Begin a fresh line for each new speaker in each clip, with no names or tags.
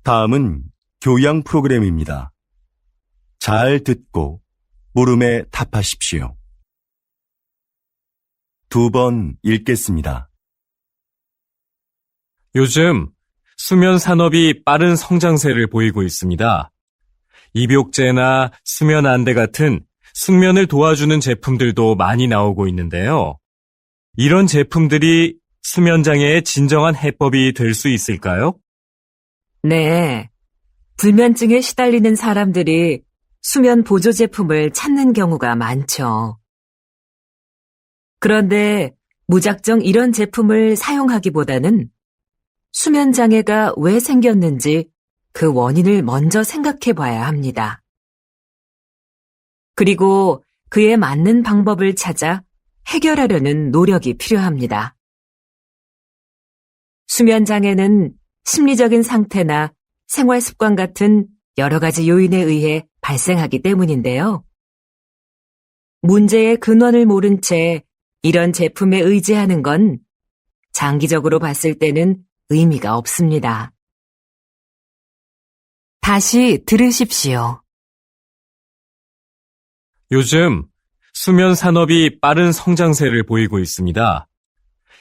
다음은 교양 프로그램입니다. 잘 듣고 물음에 답하십시오. 2번 읽겠습니다.
요즘 수면 산업이 빠른 성장세를 보이고 있습니다. 입욕제나 수면 안대 같은 숙면을 도와주는 제품들도 많이 나오고 있는데요. 이런 제품들이 수면 장애의 진정한 해법이 될 수 있을까요?
네. 불면증에 시달리는 사람들이 수면 보조 제품을 찾는 경우가 많죠. 그런데 무작정 이런 제품을 사용하기보다는 수면 장애가 왜 생겼는지 그 원인을 먼저 생각해 봐야 합니다. 그리고 그에 맞는 방법을 찾아 해결하려는 노력이 필요합니다. 수면 장애는 심리적인 상태나 생활 습관 같은 여러 가지 요인에 의해 발생하기 때문인데요. 문제의 근원을 모른 채 이런 제품에 의지하는 건 장기적으로 봤을 때는 의미가 없습니다. 다시 들으십시오.
요즘 수면 산업이 빠른 성장세를 보이고 있습니다.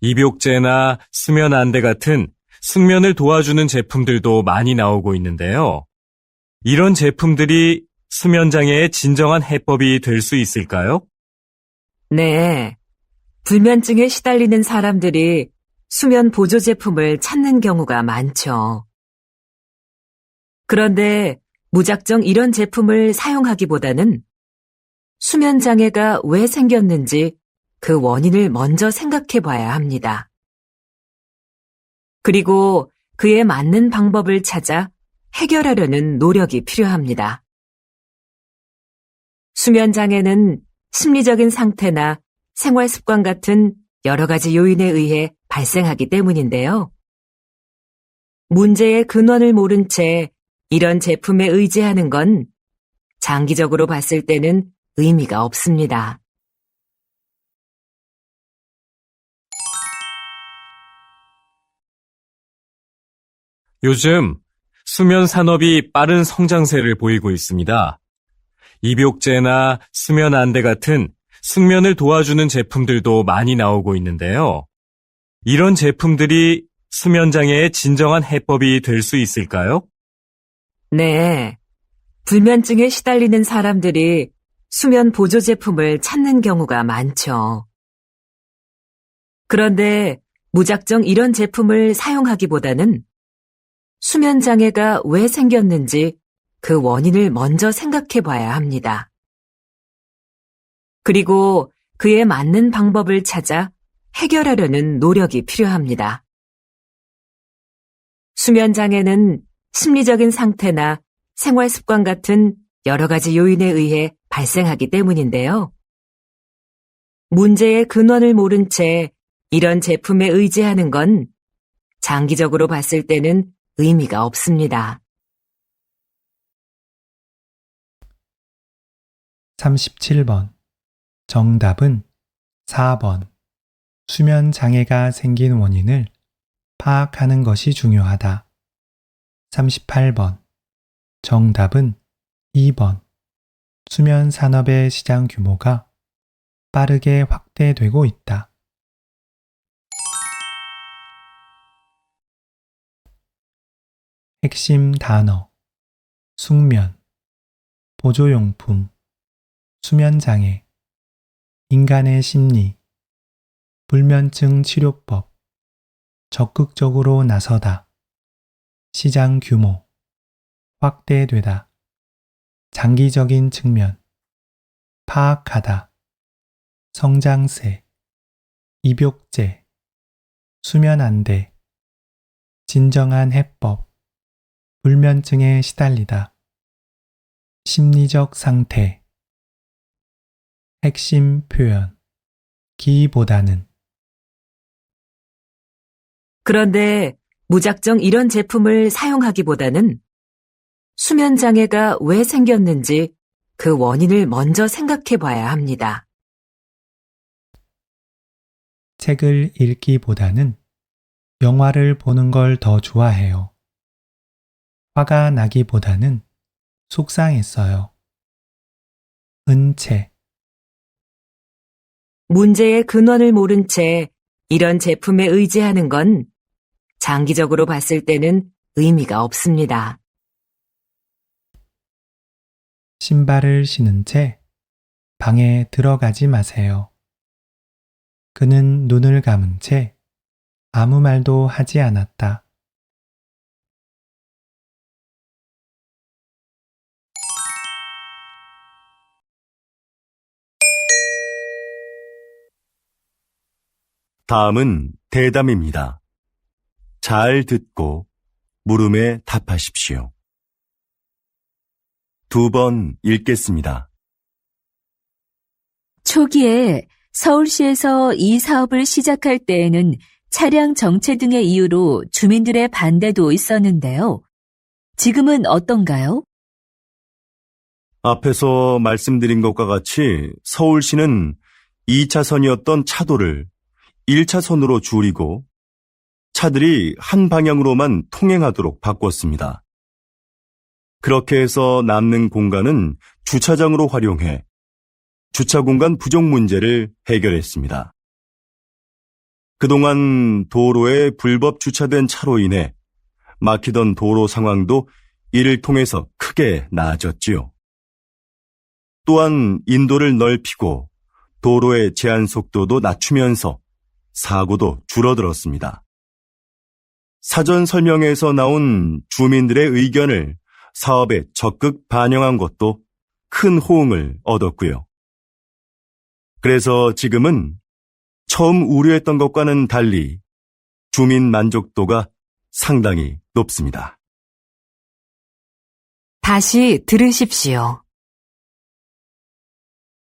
입욕제나 수면 안대 같은 숙면을 도와주는 제품들도 많이 나오고 있는데요. 이런 제품들이 수면 장애의 진정한 해법이 될 수 있을까요?
네. 불면증에 시달리는 사람들이 수면 보조 제품을 찾는 경우가 많죠. 그런데 무작정 이런 제품을 사용하기보다는 수면 장애가 왜 생겼는지 그 원인을 먼저 생각해 봐야 합니다. 그리고 그에 맞는 방법을 찾아 해결하려는 노력이 필요합니다. 수면 장애는 심리적인 상태나 생활 습관 같은 여러 가지 요인에 의해 발생하기 때문인데요. 문제의 근원을 모른 채 이런 제품에 의지하는 건 장기적으로 봤을 때는 의미가 없습니다.
요즘 수면 산업이 빠른 성장세를 보이고 있습니다. 입욕제나 수면 안대 같은 숙면을 도와주는 제품들도 많이 나오고 있는데요. 이런 제품들이 수면 장애의 진정한 해법이 될 수 있을까요?
네. 불면증에 시달리는 사람들이 수면 보조 제품을 찾는 경우가 많죠. 그런데 무작정 이런 제품을 사용하기보다는 수면 장애가 왜 생겼는지 그 원인을 먼저 생각해 봐야 합니다. 그리고 그에 맞는 방법을 찾아 해결하려는 노력이 필요합니다. 수면 장애는 심리적인 상태나 생활 습관 같은 여러 가지 요인에 의해 발생하기 때문인데요. 문제의 근원을 모른 채 이런 제품에 의지하는 건 장기적으로 봤을 때는 의미가 없습니다.
37번. 정답은 4번. 수면 장애가 생긴 원인을 파악하는 것이 중요하다. 38번. 정답은 2번. 수면 산업의 시장 규모가 빠르게 확대되고 있다. 핵심 단어: 숙면, 보조용품, 수면장애, 인간의 심리, 불면증 치료법, 적극적으로 나서다, 시장 규모, 확대되다, 장기적인 측면, 파악하다, 성장세, 입욕제, 수면 안대, 진정한 해법, 불면증에 시달리다, 심리적 상태. 핵심 표현: 기보다는.
그런데 무작정 이런 제품을 사용하기보다는 수면 장애가 왜 생겼는지 그 원인을 먼저 생각해 봐야 합니다.
책을 읽기보다는 영화를 보는 걸 더 좋아해요. 화가 나기보다는 속상했어요. 은채,
문제의 근원을 모른 채 이런 제품에 의지하는 건 장기적으로 봤을 때는 의미가 없습니다.
신발을 신은 채 방에 들어가지 마세요. 그는 눈을 감은 채 아무 말도 하지 않았다.
다음은 대담입니다. 잘 듣고 물음에 답하십시오. 2번 읽겠습니다.
초기에 서울시에서 이 사업을 시작할 때에는 차량 정체 등의 이유로 주민들의 반대도 있었는데요. 지금은 어떤가요?
앞에서 말씀드린 것과 같이 서울시는 2차선이었던 차도를 1차선으로 줄이고 차들이 한 방향으로만 통행하도록 바꿨습니다. 그렇게 해서 남는 공간은 주차장으로 활용해 주차 공간 부족 문제를 해결했습니다. 그동안 도로에 불법 주차된 차로 인해 막히던 도로 상황도 이를 통해서 크게 나아졌지요. 또한 인도를 넓히고 도로의 제한 속도도 낮추면서 사고도 줄어들었습니다. 사전 설명회에서 나온 주민들의 의견을 사업에 적극 반영한 것도 큰 호응을 얻었고요. 그래서 지금은 처음 우려했던 것과는 달리 주민 만족도가 상당히 높습니다.
다시 들으십시오.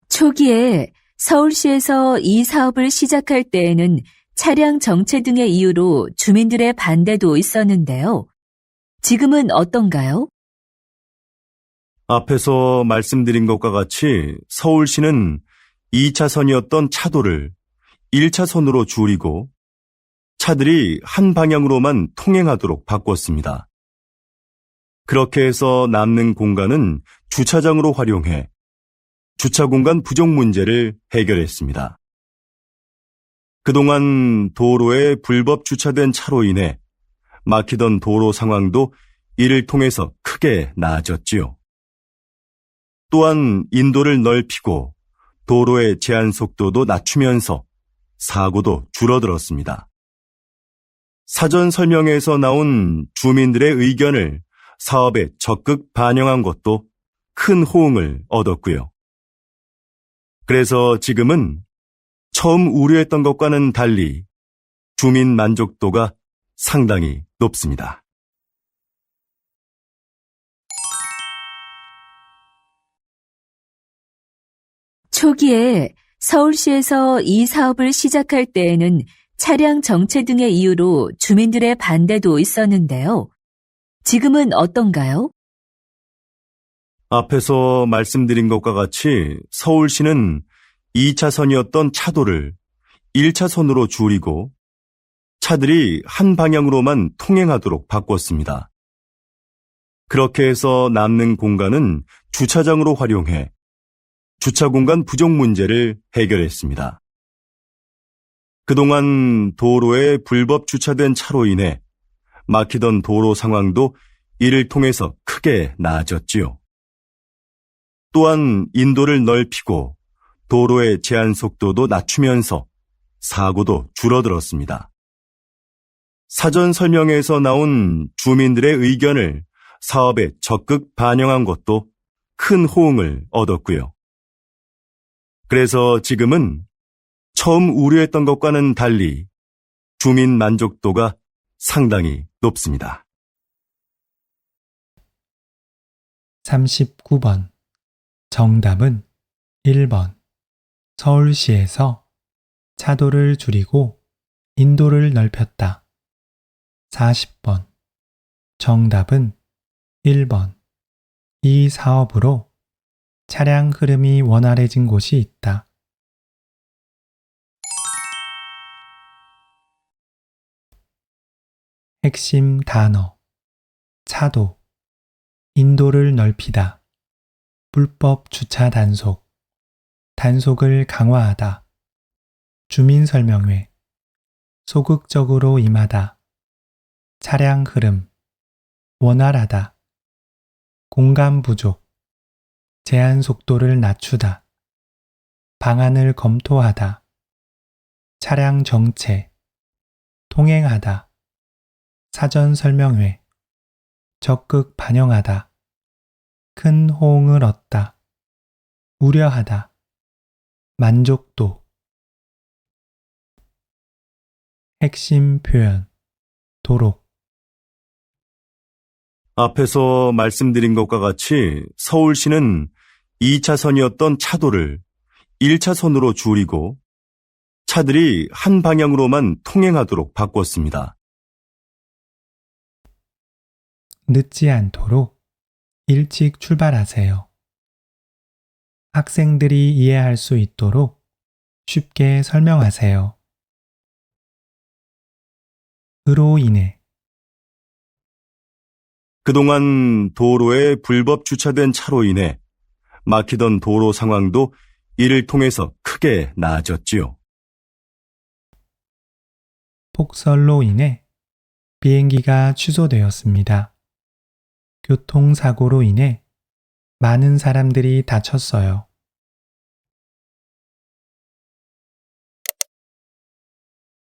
초기에 서울시에서 이 사업을 시작할 때에는 차량 정체 등의 이유로 주민들의 반대도 있었는데요. 지금은 어떤가요?
앞에서 말씀드린 것과 같이 서울시는 2차선이었던 차도를 1차선으로 줄이고 차들이 한 방향으로만 통행하도록 바꿨습니다. 그렇게 해서 남는 공간은 주차장으로 활용해 주차 공간 부족 문제를 해결했습니다. 그동안 도로에 불법 주차된 차로 인해 막히던 도로 상황도 이를 통해서 크게 나아졌지요. 또한 인도를 넓히고 도로의 제한 속도도 낮추면서 사고도 줄어들었습니다. 사전 설명회에서 나온 주민들의 의견을 사업에 적극 반영한 것도 큰 호응을 얻었고요. 그래서 지금은 처음 우려했던 것과는 달리 주민 만족도가 상당히 높습니다.
초기에 서울시에서 이 사업을 시작할 때에는 차량 정체 등의 이유로 주민들의 반대도 있었는데요. 지금은 어떤가요?
앞에서 말씀드린 것과 같이 서울시는 2차선이었던 차도를 1차선으로 줄이고 차들이 한 방향으로만 통행하도록 바꿨습니다. 그렇게 해서 남는 공간은 주차장으로 활용해 주차 공간 부족 문제를 해결했습니다. 그동안 도로에 불법 주차된 차로 인해 막히던 도로 상황도 이를 통해서 크게 나아졌지요. 또한 인도를 넓히고 도로의 제한 속도도 낮추면서 사고도 줄어들었습니다. 사전 설명회에서 나온 주민들의 의견을 사업에 적극 반영한 것도 큰 호응을 얻었고요. 그래서 지금은 처음 우려했던 것과는 달리 주민 만족도가 상당히 높습니다.
39번. 정답은 1번. 서울시에서 차도를 줄이고 인도를 넓혔다. 40번. 정답은 1번. 이 사업으로 차량 흐름이 원활해진 곳이 있다. 핵심 단어. 차도. 인도를 넓히다. 불법 주차 단속. 단속을 강화하다. 주민 설명회. 소극적으로 임하다. 차량 흐름. 원활하다. 공간 부족. 제한 속도를 낮추다. 방안을 검토하다. 차량 정체. 통행하다. 사전 설명회. 적극 반영하다. 큰 호응을 얻다. 우려하다. 만족도. 핵심 표현. 도록.
앞에서 말씀드린 것과 같이 서울시는 2차선이었던 차도를 1차선으로 줄이고 차들이 한 방향으로만 통행하도록 바꿨습니다.
늦지 않도록 일찍 출발하세요. 학생들이 이해할 수 있도록 쉽게 설명하세요. 으로 인해.
그동안 도로에 불법 주차된 차로 인해 막히던 도로 상황도 이를 통해서 크게 나아졌지요.
폭설로 인해 비행기가 취소되었습니다. 교통사고로 인해 많은 사람들이 다쳤어요.